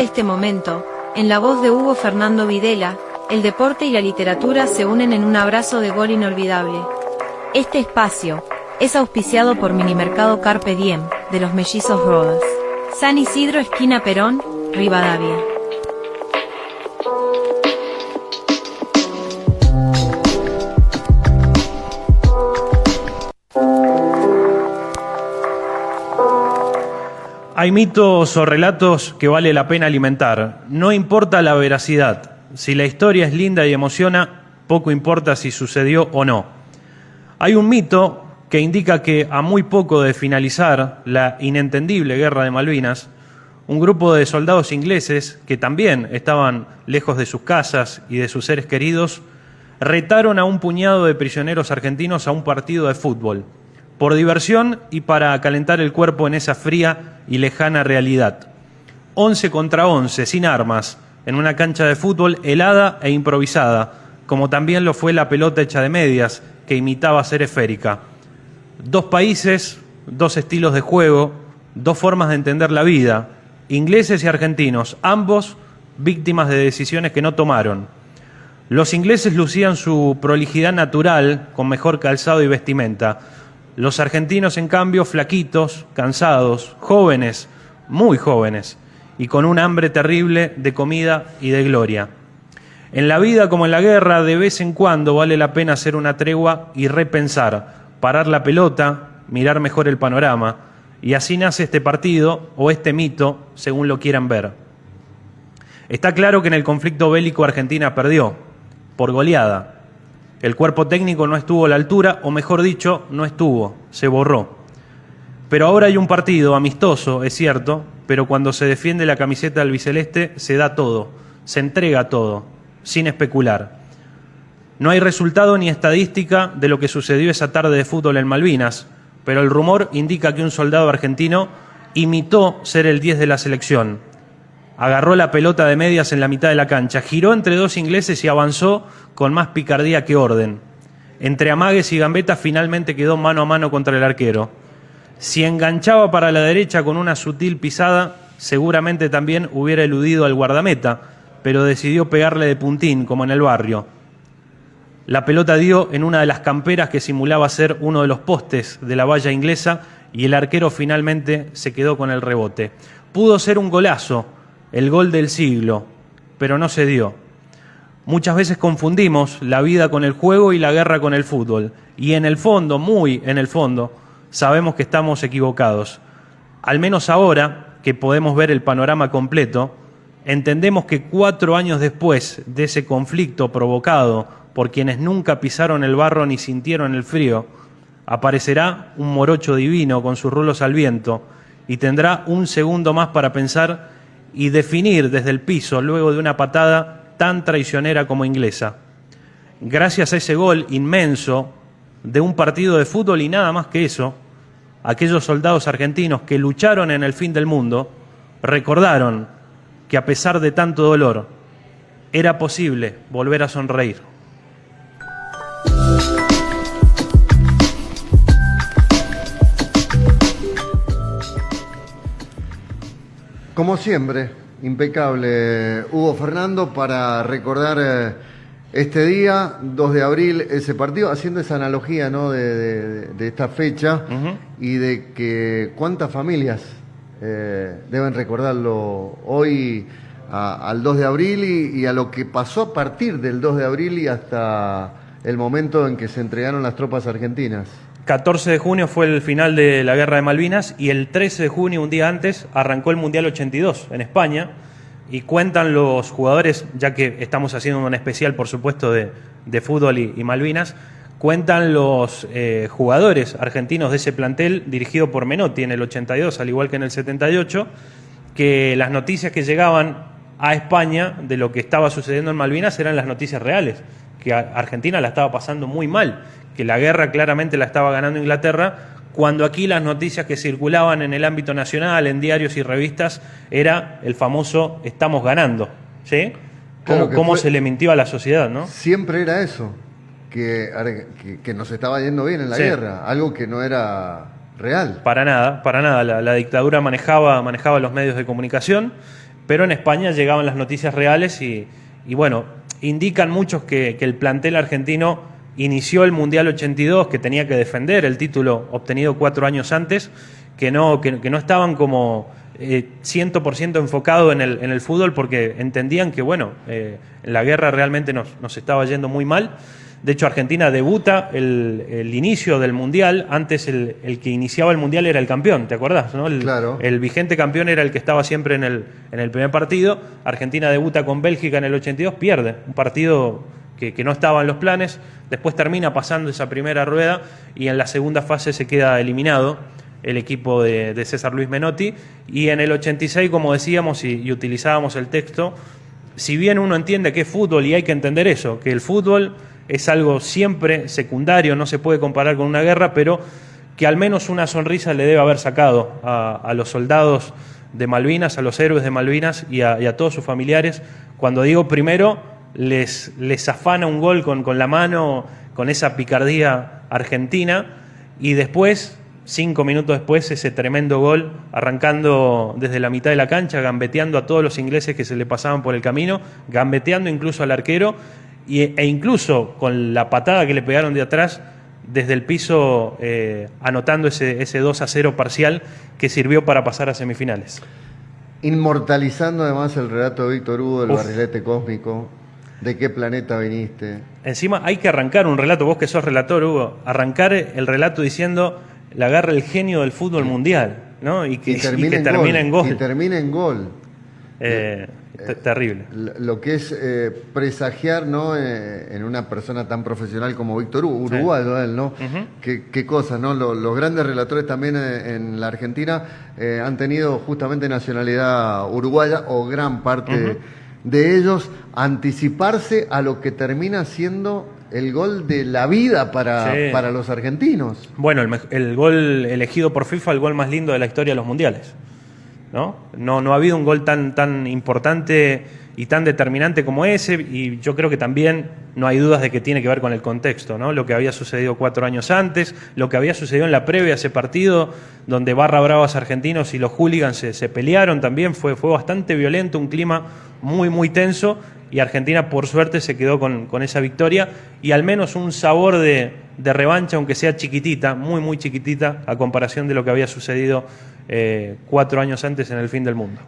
Este momento, en la voz de Hugo Fernando Videla, el deporte y la literatura se unen en un abrazo de gol inolvidable. Este espacio es auspiciado por Minimercado Carpe Diem, de los Mellizos Rodas. San Isidro, esquina Perón, Rivadavia. Hay mitos o relatos que vale la pena alimentar. No importa la veracidad. Si la historia es linda y emociona, poco importa si sucedió o no. Hay un mito que indica que a muy poco de finalizar la inentendible Guerra de Malvinas, un grupo de soldados ingleses, que también estaban lejos de sus casas y de sus seres queridos, retaron a un puñado de prisioneros argentinos a un partido de fútbol, por diversión y para calentar el cuerpo en esa fría y lejana realidad. 11 contra 11, sin armas, en una cancha de fútbol helada e improvisada, como también lo fue la pelota hecha de medias, que imitaba ser esférica. Dos países, dos estilos de juego, dos formas de entender la vida, ingleses y argentinos, ambos víctimas de decisiones que no tomaron. Los ingleses lucían su prolijidad natural, con mejor calzado y vestimenta. Los argentinos, en cambio, flaquitos, cansados, jóvenes, muy jóvenes, y con un hambre terrible de comida y de gloria. En la vida como en la guerra, de vez en cuando vale la pena hacer una tregua y repensar, parar la pelota, mirar mejor el panorama, y así nace este partido o este mito, según lo quieran ver. Está claro que en el conflicto bélico Argentina perdió, por goleada. El cuerpo técnico no estuvo a la altura, o mejor dicho, no estuvo, se borró. Pero ahora hay un partido amistoso, es cierto, pero cuando se defiende la camiseta albiceleste se da todo, se entrega todo, sin especular. No hay resultado ni estadística de lo que sucedió esa tarde de fútbol en Malvinas, pero el rumor indica que un soldado argentino imitó ser el 10 de la selección. Agarró la pelota de medias en la mitad de la cancha, giró entre dos ingleses y avanzó con más picardía que orden. Entre amagues y gambetas finalmente quedó mano a mano contra el arquero. Si enganchaba para la derecha con una sutil pisada, seguramente también hubiera eludido al guardameta, pero decidió pegarle de puntín, como en el barrio. La pelota dio en una de las camperas que simulaba ser uno de los postes de la valla inglesa y el arquero finalmente se quedó con el rebote. Pudo ser un golazo, el gol del siglo, pero no se dio. Muchas veces confundimos la vida con el juego y la guerra con el fútbol. Y en el fondo, muy en el fondo, sabemos que estamos equivocados. Al menos ahora que podemos ver el panorama completo, entendemos que 4 años después de ese conflicto provocado por quienes nunca pisaron el barro ni sintieron el frío, aparecerá un morocho divino con sus rulos al viento y tendrá un segundo más para pensar y definir desde el piso, luego de una patada tan traicionera como inglesa. Gracias a ese gol inmenso de un partido de fútbol y nada más que eso, aquellos soldados argentinos que lucharon en el fin del mundo recordaron que a pesar de tanto dolor era posible volver a sonreír. Como siempre, impecable Hugo Fernando para recordar este día, 2 de abril, ese partido, haciendo esa analogía, ¿no?, de esta fecha y de que cuántas familias deben recordarlo hoy al 2 de abril y a lo que pasó a partir del 2 de abril y hasta el momento en que se entregaron las tropas argentinas. 14 de junio fue el final de la Guerra de Malvinas y el 13 de junio, un día antes, arrancó el Mundial 82 en España y cuentan los jugadores, ya que estamos haciendo un especial, por supuesto, de fútbol y Malvinas, cuentan los jugadores argentinos de ese plantel dirigido por Menotti en el 82, al igual que en el 78, que las noticias que llegaban a España de lo que estaba sucediendo en Malvinas eran las noticias reales, que Argentina la estaba pasando muy mal, que la guerra claramente la estaba ganando Inglaterra, cuando aquí las noticias que circulaban en el ámbito nacional, en diarios y revistas, era el famoso "estamos ganando", ¿sí? Claro, ¿Cómo se le mintió a la sociedad, ¿no? Siempre era eso, que nos estaba yendo bien en la guerra, algo que no era real. Para nada. La dictadura manejaba los medios de comunicación, pero en España llegaban las noticias reales y bueno, indican muchos que el plantel argentino inició el Mundial 82, que tenía que defender el título obtenido 4 años antes, que no estaban como 100% enfocados en el fútbol, porque entendían que, bueno, la guerra realmente nos estaba yendo muy mal. De hecho, Argentina debuta el inicio del Mundial. Antes el que iniciaba el Mundial era el campeón, ¿te acordás? ¿No? Claro. El vigente campeón era el que estaba siempre en el primer partido. Argentina debuta con Bélgica en el 82, pierde un partido que no estaba en los planes. Después termina pasando esa primera rueda y en la segunda fase se queda eliminado el equipo de César Luis Menotti. Y en el 86, como decíamos y utilizábamos el texto, si bien uno entiende que es fútbol y hay que entender eso, que el fútbol es algo siempre secundario, no se puede comparar con una guerra, pero que al menos una sonrisa le debe haber sacado a los soldados de Malvinas, a los héroes de Malvinas y a todos sus familiares. Cuando digo primero, les afana un gol con la mano, con esa picardía argentina, y después, 5 minutos después, ese tremendo gol, arrancando desde la mitad de la cancha, gambeteando a todos los ingleses que se le pasaban por el camino, gambeteando incluso al arquero, e incluso con la patada que le pegaron de atrás desde el piso, anotando ese 2-0 parcial que sirvió para pasar a semifinales. Inmortalizando además el relato de Víctor Hugo, el barrilete cósmico, ¿de qué planeta viniste? Encima hay que arrancar un relato, vos que sos relator, Hugo, arrancar el relato diciendo la garra el genio del fútbol mundial, ¿no? Y que termina en gol. Y termina en gol. Terrible. Lo que es presagiar, ¿no? En una persona tan profesional como Víctor Hugo, uruguayo él, ¿no? Uh-huh. Qué cosa, ¿no? Los grandes relatores también en la Argentina han tenido justamente nacionalidad uruguaya, o gran parte de ellos, anticiparse a lo que termina siendo el gol de la vida para los argentinos. Bueno, el gol elegido por FIFA, el gol más lindo de la historia de los mundiales. No ha habido un gol tan importante y tan determinante como ese, y yo creo que también no hay dudas de que tiene que ver con el contexto, ¿no? Lo que había sucedido 4 años antes, lo que había sucedido en la previa a ese partido, donde barra bravas argentinos y los hooligans se pelearon también, fue bastante violento, un clima muy tenso, y Argentina por suerte se quedó con esa victoria y al menos un sabor de revancha, aunque sea chiquitita, muy chiquitita, a comparación de lo que había sucedido 4 años antes en el fin del mundo.